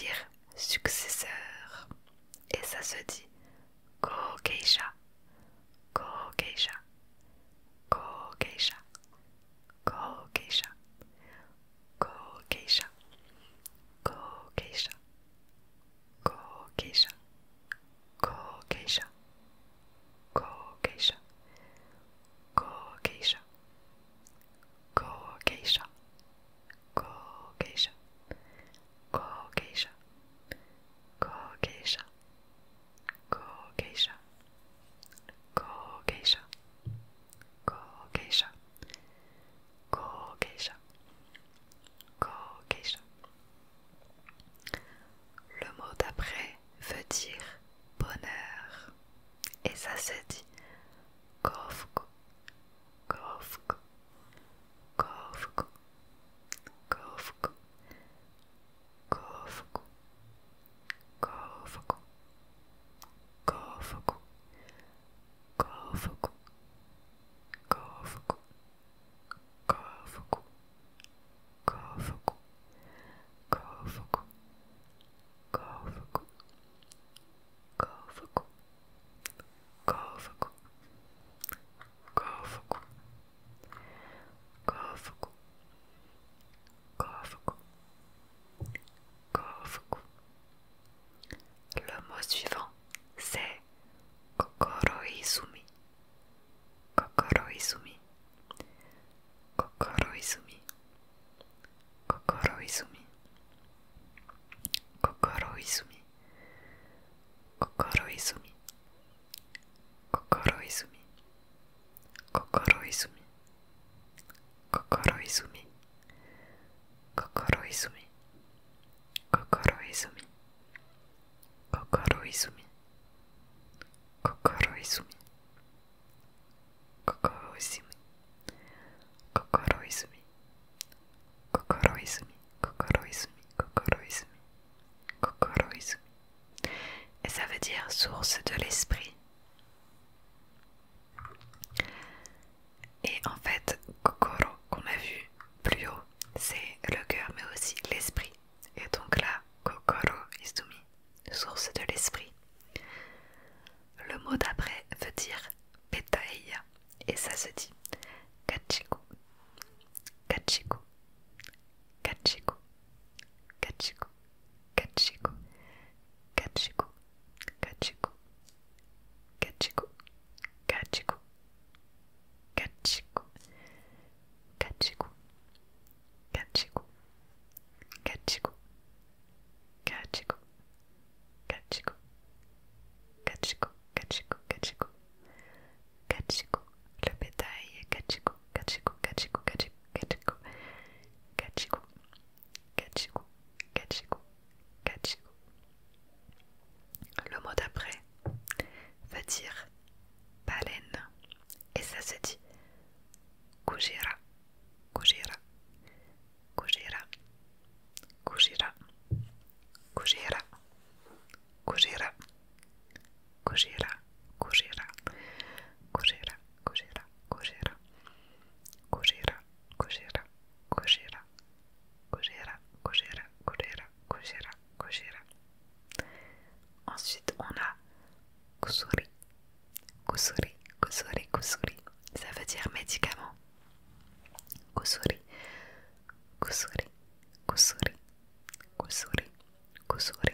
dire successeur. Et ça se dit Go-geisha, Go-geisha, Go-geisha, Go-geisha, Go-geisha, Go-geisha, Go-geisha, Go-geisha, Go-geisha, Go-geisha, Go-geisha, Go-geisha, Go-geisha, Go-geisha, Go-geisha, Go-geisha, Go-geisha, Go-geisha, Go-geisha. Le mot d'après veut dire bonheur et ça se dit Go-fuku, Go-fuku, Go-fuku, Go-fuku, Go-fuku, Go-fuku, Go-fuku, Go-fuku, Go-fuku, Go-fuku, Go-fuku, Go-fuku, Go-fuku, Go-fuku, Go-fuku, Go-fuku, Go-fuku, Go-fuku, Go-fuku. Le mot suivant, c'est Kokoro Izumi, Kokoro Izumi, Kokoro Izumi, Kokoro Izumi, Kokoro Izumi, Kokoro Izumi, Kokoro Izumi, Kokoro Izumi, Kokoro Izumi, Kokoro Izumi, Kokoro Izumi, Kokoro Izumi, Kokoro Izumi, Kokoro Izumi, Kokoro Izumi, Kokoro Izumi, Kokoro Izumi, Kokoro Izumi, Kokoro Izumi. Et ça veut dire source de l'esprit. Et en fait, Kokoro, qu'on a vu plus haut, c'est le cœur mais aussi l'esprit. Et donc là, Kokoro Izumi, source de l'esprit. Le mot d'après veut dire bétail et ça se dit Kachiku, Kachiku, Kachiku, Kachiku, Kachiku, Kachiku, Kachiku, Kachiku, Kachiku, Kachiku, Kachiku, Kachiku, Kachiku, Kachiku, Kachiku, Kachiku, Kachiku, Kachiku, Kachiku, le bétail, Kachiku, Kachiku, Kachiku, Kachiku, Kachiku, Kachiku, Kachiku, Kachiku, Kachiku. Le mot d'après veut dire baleine et ça se dit Kujira, Kujira, Kujira, Kujira, Kujira, Kujira, Kujira, Kujira, Kujira, Kujira, Kujira, Kujira, Kujira, Kujira, Kujira, Kujira, Kujira, Kujira, Kujira. Ensuite on a Kusuri, Kusuri, Kusuri, Kusuri. Ça veut dire médicament. Kusuri, Kusuri, Kusuri, Kusuri, Kusuri,